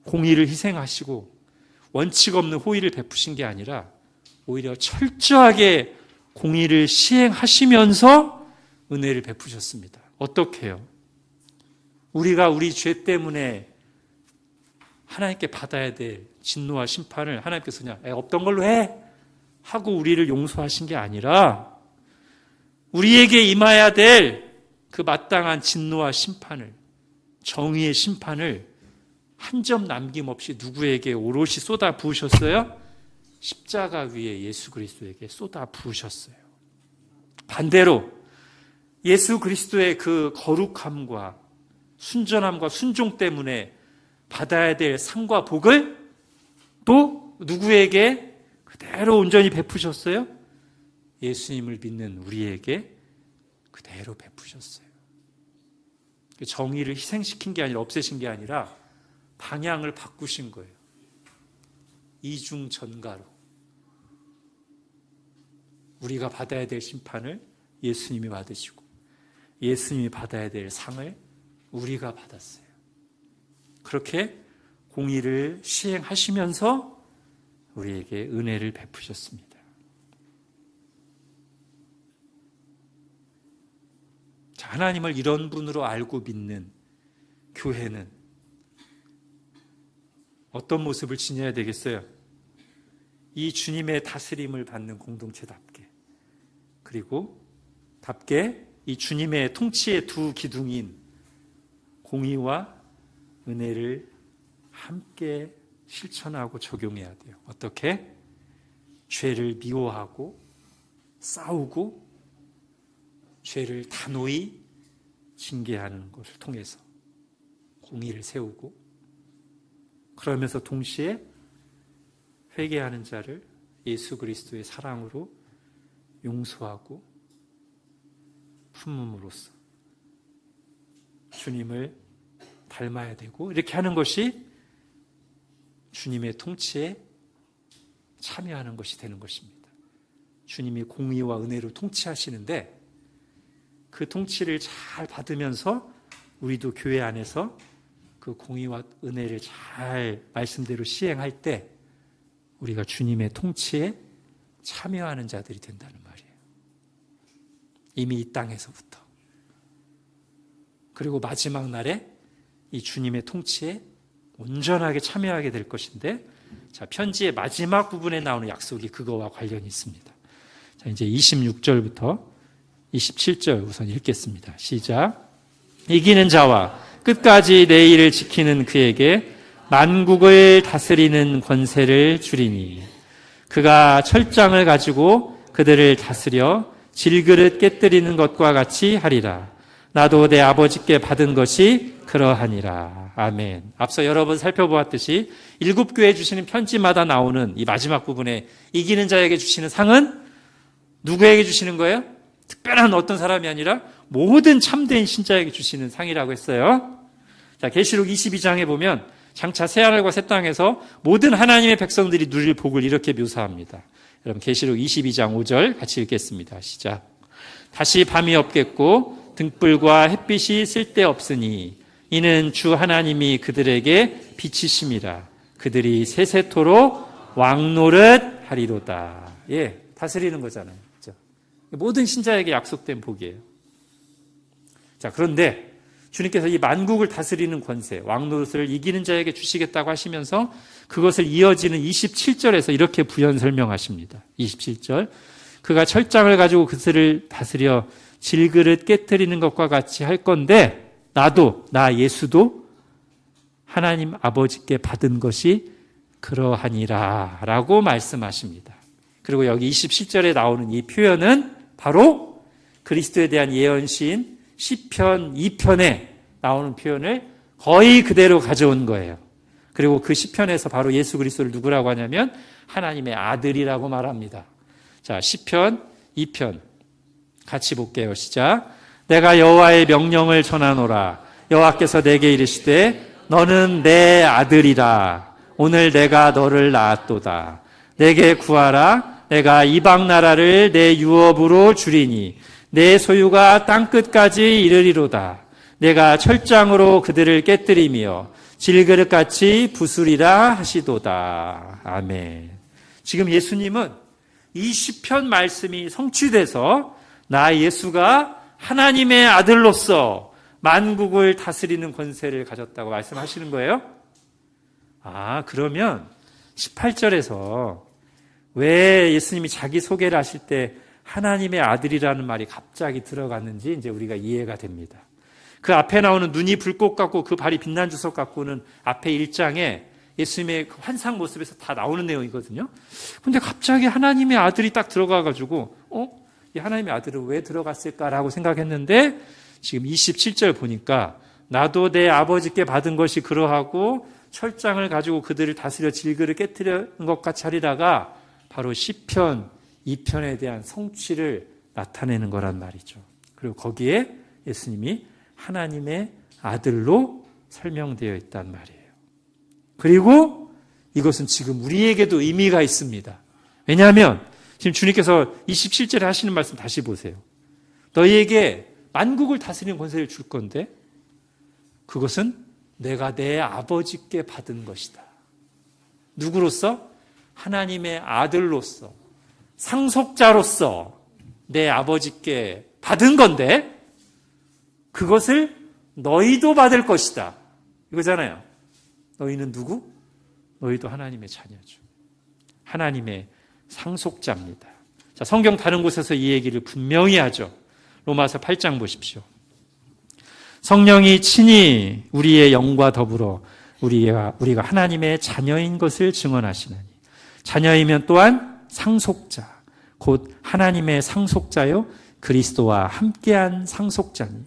공의를 희생하시고 원칙 없는 호의를 베푸신 게 아니라 오히려 철저하게 공의를 시행하시면서 은혜를 베푸셨습니다. 어떻게 해요? 우리가 우리 죄 때문에 하나님께 받아야 될 진노와 심판을 하나님께서 그냥 없던 걸로 해 하고 우리를 용서하신 게 아니라 우리에게 임해야 될 그 마땅한 진노와 심판을, 정의의 심판을 한 점 남김없이 누구에게 오롯이 쏟아 부으셨어요? 십자가 위에 예수 그리스도에게 쏟아 부으셨어요. 반대로 예수 그리스도의 그 거룩함과 순전함과 순종 때문에 받아야 될 상과 복을 또 누구에게 그대로 온전히 베푸셨어요? 예수님을 믿는 우리에게 그대로 베푸셨어요. 정의를 희생시킨 게 아니라 없애신 게 아니라 방향을 바꾸신 거예요. 이중전가로 우리가 받아야 될 심판을 예수님이 받으시고 예수님이 받아야 될 상을 우리가 받았어요. 그렇게 공의를 시행하시면서 우리에게 은혜를 베푸셨습니다. 자, 하나님을 이런 분으로 알고 믿는 교회는 어떤 모습을 지녀야 되겠어요? 이 주님의 다스림을 받는 공동체답게, 그리고 답게 이 주님의 통치의 두 기둥인 공의와 은혜를 함께 실천하고 적용해야 돼요. 어떻게? 죄를 미워하고 싸우고 죄를 단호히 징계하는 것을 통해서 공의를 세우고, 그러면서 동시에 회개하는 자를 예수 그리스도의 사랑으로 용서하고 품음으로써 주님을 닮아야 되고, 이렇게 하는 것이 주님의 통치에 참여하는 것이 되는 것입니다. 주님이 공의와 은혜로 통치하시는데 그 통치를 잘 받으면서 우리도 교회 안에서 그 공의와 은혜를 잘 말씀대로 시행할 때 우리가 주님의 통치에 참여하는 자들이 된다는 말이에요. 이미 이 땅에서부터. 그리고 마지막 날에 이 주님의 통치에 온전하게 참여하게 될 것인데, 자, 편지의 마지막 부분에 나오는 약속이 그거와 관련이 있습니다. 자, 이제 26절부터 27절 우선 읽겠습니다. 시작. 이기는 자와 끝까지 내 일을 지키는 그에게 만국을 다스리는 권세를 주리니 그가 철장을 가지고 그들을 다스려 질그릇 깨뜨리는 것과 같이 하리라. 나도 내 아버지께 받은 것이 그러하니라. 아멘. 앞서 여러 번 살펴보았듯이 7교회에 주시는 편지마다 나오는 이 마지막 부분에 이기는 자에게 주시는 상은 누구에게 주시는 거예요? 특별한 어떤 사람이 아니라 모든 참된 신자에게 주시는 상이라고 했어요. 자, 계시록 22장에 보면 장차 새하늘과 새 땅에서 모든 하나님의 백성들이 누릴 복을 이렇게 묘사합니다. 여러분, 계시록 22장 5절 같이 읽겠습니다. 시작. 다시 밤이 없겠고 등불과 햇빛이 쓸데없으니 이는 주 하나님이 그들에게 빛이심이라. 그들이 세세토록 왕노릇 하리로다. 예, 다스리는 거잖아요. 그렇죠? 모든 신자에게 약속된 복이에요. 자, 그런데 주님께서 이 만국을 다스리는 권세, 왕노릇을 이기는 자에게 주시겠다고 하시면서 그것을 이어지는 27절에서 이렇게 부연 설명하십니다. 27절. 그가 철장을 가지고 그들을 다스려 질그릇 깨뜨리는 것과 같이 할 건데 나 예수도 하나님 아버지께 받은 것이 그러하니라 라고 말씀하십니다. 그리고 여기 27절에 나오는 이 표현은 바로 그리스도에 대한 예언시인 시편 2편에 나오는 표현을 거의 그대로 가져온 거예요. 그리고 그 시편에서 바로 예수 그리스도를 누구라고 하냐면 하나님의 아들이라고 말합니다. 자, 시편 2편 같이 볼게요. 시작. 내가 여호와의 명령을 전하노라. 여호와께서 내게 이르시되 너는 내 아들이라. 오늘 내가 너를 낳았도다. 내게 구하라. 내가 이방 나라를 내 유업으로 주리니 내 소유가 땅끝까지 이르리로다. 내가 철장으로 그들을 깨뜨리며 질그릇같이 부수리라 하시도다. 아멘. 지금 예수님은 이 시편 말씀이 성취돼서 나 예수가 하나님의 아들로서 만국을 다스리는 권세를 가졌다고 말씀하시는 거예요. 아, 그러면 18절에서 왜 예수님이 자기 소개를 하실 때 하나님의 아들이라는 말이 갑자기 들어갔는지 이제 우리가 이해가 됩니다. 그 앞에 나오는 눈이 불꽃 같고 그 발이 빛난 주석 같고는 앞에 1장에 예수님의 그 환상 모습에서 다 나오는 내용이거든요. 근데 갑자기 하나님의 아들이 딱 들어가가지고 이 하나님의 아들은 왜 들어갔을까라고 생각했는데 지금 27절 보니까 나도 내 아버지께 받은 것이 그러하고 철장을 가지고 그들을 다스려 질그를 깨뜨리는 것 같이 하리라가 바로 시편 2편에 대한 성취를 나타내는 거란 말이죠. 그리고 거기에 예수님이 하나님의 아들로 설명되어 있단 말이에요. 그리고 이것은 지금 우리에게도 의미가 있습니다. 왜냐하면 지금 주님께서 27절에 하시는 말씀 다시 보세요. 너희에게 만국을 다스리는 권세를 줄 건데 그것은 내가 내 아버지께 받은 것이다. 누구로서? 하나님의 아들로서, 상속자로서 내 아버지께 받은 건데 그것을 너희도 받을 것이다. 이거잖아요. 너희는 누구? 너희도 하나님의 자녀죠. 하나님의 상속자입니다. 자, 성경 다른 곳에서 이 얘기를 분명히 하죠. 로마서 8장 보십시오. 성령이 친히 우리의 영과 더불어 우리가 하나님의 자녀인 것을 증언하시나니 자녀이면 또한 상속자 곧 하나님의 상속자요 그리스도와 함께한 상속자니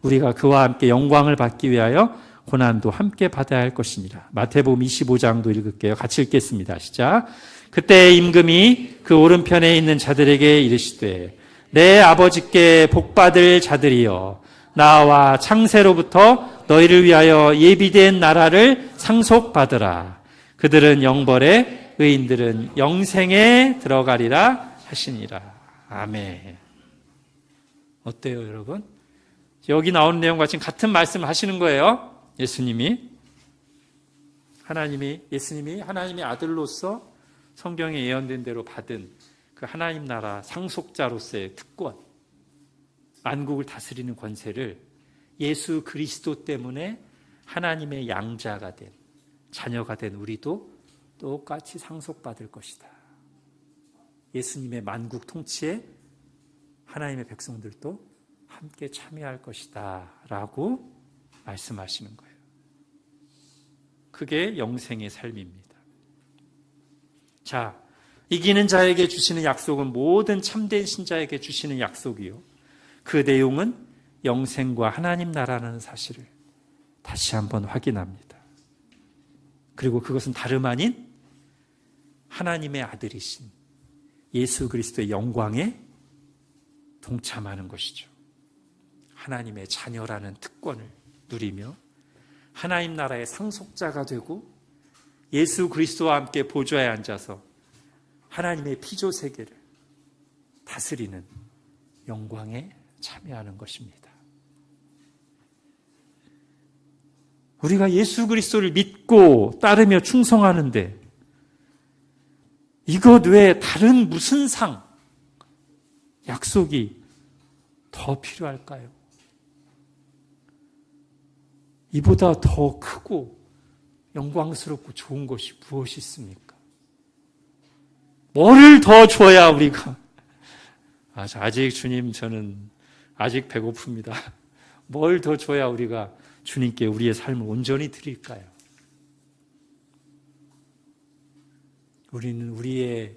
우리가 그와 함께 영광을 받기 위하여 고난도 함께 받아야 할 것이니라. 마태복음 25장도 읽을게요. 같이 읽겠습니다. 시작. 그때 임금이 그 오른편에 있는 자들에게 이르시되 내 아버지께 복받을 자들이여 나와 창세로부터 너희를 위하여 예비된 나라를 상속받으라. 그들은 영벌에 의인들은 영생에 들어가리라 하시니라. 아멘. 어때요, 여러분? 여기 나오는 내용과 지금 같은 말씀을 하시는 거예요. 예수님이 하나님의 아들로서 성경에 예언된 대로 받은 그 하나님 나라 상속자로서의 특권, 만국을 다스리는 권세를 예수 그리스도 때문에 하나님의 양자가 된, 자녀가 된 우리도 똑같이 상속받을 것이다. 예수님의 만국 통치에 하나님의 백성들도 함께 참여할 것이다 라고 말씀하시는 거예요. 그게 영생의 삶입니다. 자, 이기는 자에게 주시는 약속은 모든 참된 신자에게 주시는 약속이요. 그 내용은 영생과 하나님 나라라는 사실을 다시 한번 확인합니다. 그리고 그것은 다름 아닌 하나님의 아들이신 예수 그리스도의 영광에 동참하는 것이죠. 하나님의 자녀라는 특권을 누리며 하나님 나라의 상속자가 되고 예수 그리스도와 함께 보좌에 앉아서 하나님의 피조 세계를 다스리는 영광에 참여하는 것입니다. 우리가 예수 그리스도를 믿고 따르며 충성하는데 이것 외에 다른 무슨 상, 약속이 더 필요할까요? 이보다 더 크고 영광스럽고 좋은 것이 무엇이 있습니까? 뭐를 더 줘야 우리가 아직 주님 저는 아직 배고픕니다. 뭘 더 줘야 우리가 주님께 우리의 삶을 온전히 드릴까요? 우리는 우리의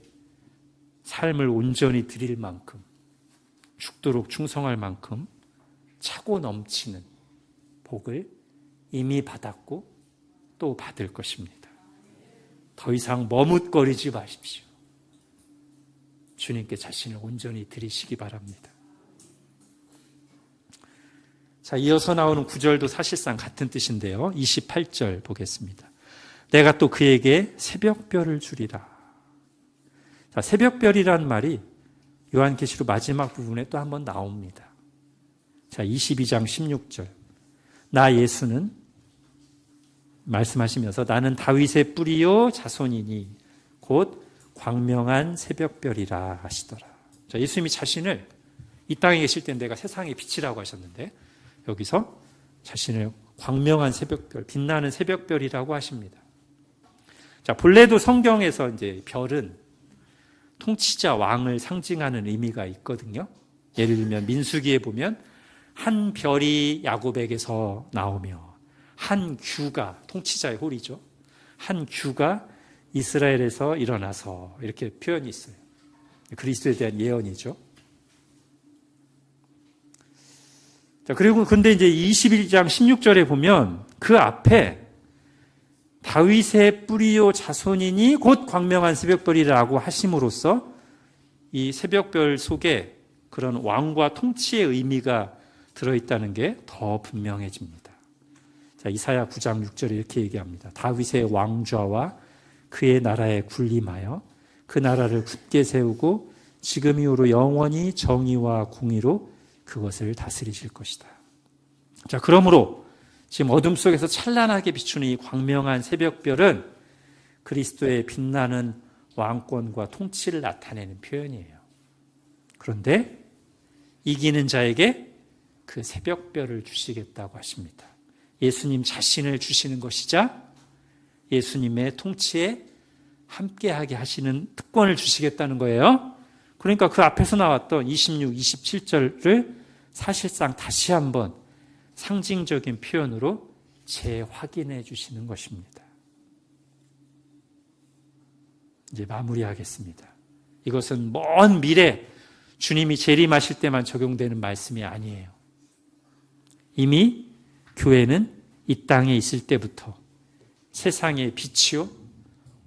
삶을 온전히 드릴 만큼 죽도록 충성할 만큼 차고 넘치는 복을 이미 받았고 또 받을 것입니다. 더 이상 머뭇거리지 마십시오. 주님께 자신을 온전히 드리시기 바랍니다. 자, 이어서 나오는 9절도 사실상 같은 뜻인데요. 28절 보겠습니다. 내가 또 그에게 새벽별을 주리라. 자, 새벽별이라는 말이 요한계시록 마지막 부분에 또 한번 나옵니다. 자, 22장 16절. 나 예수는 말씀하시면서 나는 다윗의 뿌리요 자손이니 곧 광명한 새벽별이라 하시더라. 자, 예수님이 자신을 이 땅에 계실 때 내가 세상의 빛이라고 하셨는데 여기서 자신을 광명한 새벽별, 빛나는 새벽별이라고 하십니다. 자, 본래도 성경에서 이제 별은 통치자 왕을 상징하는 의미가 있거든요. 예를 들면 민수기에 보면 한 별이 야곱에게서 나오며 한 규가, 통치자의 홀이죠, 한 규가 이스라엘에서 일어나서, 이렇게 표현이 있어요. 그리스도에 대한 예언이죠. 자, 그리고 근데 이제 21장 16절에 보면 그 앞에 다윗의 뿌리요 자손이니 곧 광명한 새벽별이라고 하심으로써 이 새벽별 속에 그런 왕과 통치의 의미가 들어있다는 게 더 분명해집니다. 자, 이사야 9장 6절에 이렇게 얘기합니다. 다윗의 왕좌와 그의 나라에 군림하여 그 나라를 굳게 세우고 지금 이후로 영원히 정의와 공의로 그것을 다스리실 것이다. 자, 그러므로 지금 어둠 속에서 찬란하게 비추는 이 광명한 새벽별은 그리스도의 빛나는 왕권과 통치를 나타내는 표현이에요. 그런데 이기는 자에게 그 새벽별을 주시겠다고 하십니다. 예수님 자신을 주시는 것이자 예수님의 통치에 함께하게 하시는 특권을 주시겠다는 거예요. 그러니까 그 앞에서 나왔던 26, 27절을 사실상 다시 한번 상징적인 표현으로 재확인해 주시는 것입니다. 이제 마무리하겠습니다. 이것은 먼 미래 주님이 재림하실 때만 적용되는 말씀이 아니에요. 이미 교회는 이 땅에 있을 때부터 세상의 빛이요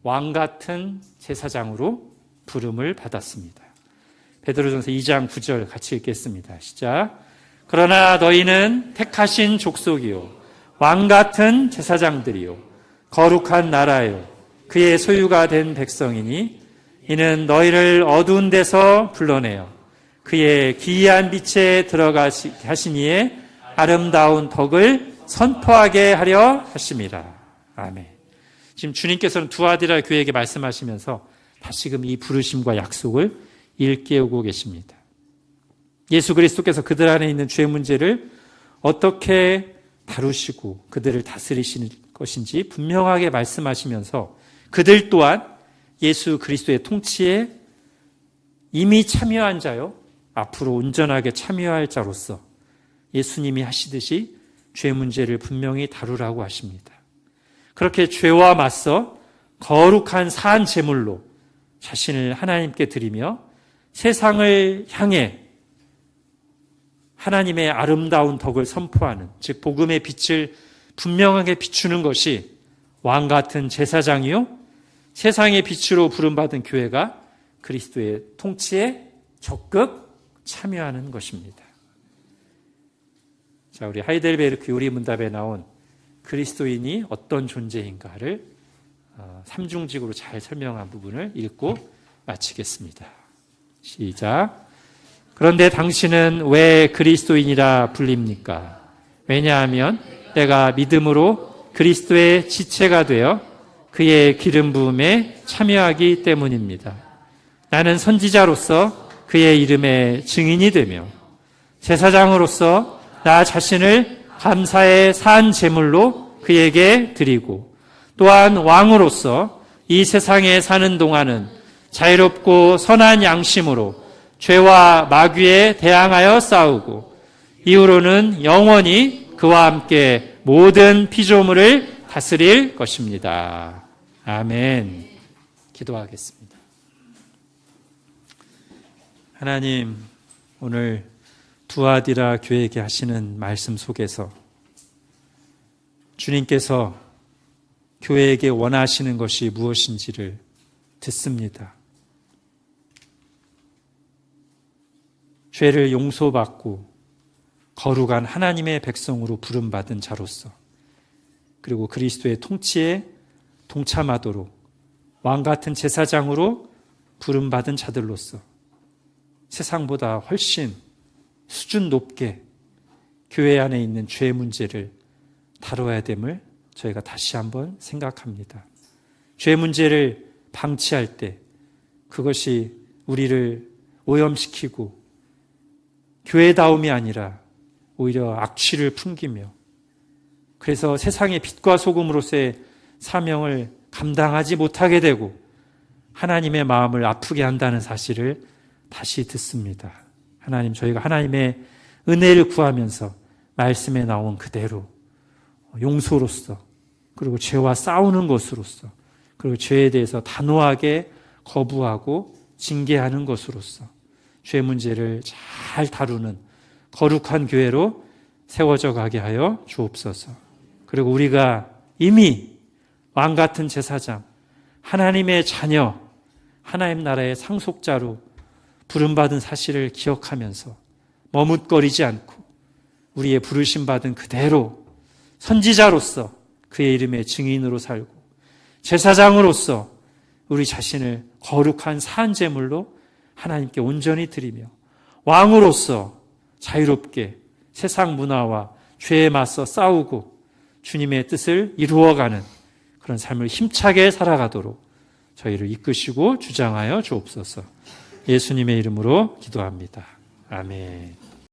왕 같은 제사장으로 부름을 받았습니다. 베드로전서 2장 9절 같이 읽겠습니다. 시작. 그러나 너희는 택하신 족속이요 왕 같은 제사장들이요 거룩한 나라요 그의 소유가 된 백성이니 이는 너희를 어두운 데서 불러내어 그의 기이한 빛에 들어가시게 하시니에 아름다운 덕을 선포하게 하려 하심이라. 아멘. 지금 주님께서는 두아디라 교회에게 말씀하시면서 다시금 이 부르심과 약속을 일깨우고 계십니다. 예수 그리스도께서 그들 안에 있는 죄 문제를 어떻게 다루시고 그들을 다스리시는 것인지 분명하게 말씀하시면서 그들 또한 예수 그리스도의 통치에 이미 참여한 자요, 앞으로 온전하게 참여할 자로서 예수님이 하시듯이 죄 문제를 분명히 다루라고 하십니다. 그렇게 죄와 맞서 거룩한 산 제물로 자신을 하나님께 드리며 세상을 향해 하나님의 아름다운 덕을 선포하는, 즉 복음의 빛을 분명하게 비추는 것이 왕 같은 제사장이요 세상의 빛으로 부름받은 교회가 그리스도의 통치에 적극 참여하는 것입니다. 자, 우리 하이델베르크 요리문답에 나온 그리스도인이 어떤 존재인가를 삼중직으로 잘 설명한 부분을 읽고 마치겠습니다. 시작. 그런데 당신은 왜 그리스도인이라 불립니까? 왜냐하면 내가 믿음으로 그리스도의 지체가 되어 그의 기름 부음에 참여하기 때문입니다. 나는 선지자로서 그의 이름의 증인이 되며 제사장으로서 나 자신을 감사의 산 제물로 그에게 드리고 또한 왕으로서 이 세상에 사는 동안은 자유롭고 선한 양심으로 죄와 마귀에 대항하여 싸우고 이후로는 영원히 그와 함께 모든 피조물을 다스릴 것입니다. 아멘. 기도하겠습니다. 하나님, 오늘 두아디라 교회에게 하시는 말씀 속에서 주님께서 교회에게 원하시는 것이 무엇인지를 듣습니다. 죄를 용서받고 거룩한 하나님의 백성으로 부름받은 자로서 그리고 그리스도의 통치에 동참하도록 왕같은 제사장으로 부름받은 자들로서 세상보다 훨씬 수준 높게 교회 안에 있는 죄 문제를 다뤄야 됨을 저희가 다시 한번 생각합니다. 죄 문제를 방치할 때 그것이 우리를 오염시키고 교회다움이 아니라 오히려 악취를 풍기며 그래서 세상의 빛과 소금으로서의 사명을 감당하지 못하게 되고 하나님의 마음을 아프게 한다는 사실을 다시 듣습니다. 하나님, 저희가 하나님의 은혜를 구하면서 말씀에 나온 그대로 용서로서, 그리고 죄와 싸우는 것으로서, 그리고 죄에 대해서 단호하게 거부하고 징계하는 것으로서 죄 문제를 잘 다루는 거룩한 교회로 세워져 가게 하여 주옵소서. 그리고 우리가 이미 왕 같은 제사장, 하나님의 자녀, 하나님 나라의 상속자로 부름받은 사실을 기억하면서 머뭇거리지 않고 우리의 부르심 받은 그대로 선지자로서 그의 이름의 증인으로 살고 제사장으로서 우리 자신을 거룩한 산제물로 하나님께 온전히 드리며 왕으로서 자유롭게 세상 문화와 죄에 맞서 싸우고 주님의 뜻을 이루어가는 그런 삶을 힘차게 살아가도록 저희를 이끄시고 주장하여 주옵소서. 예수님의 이름으로 기도합니다. 아멘.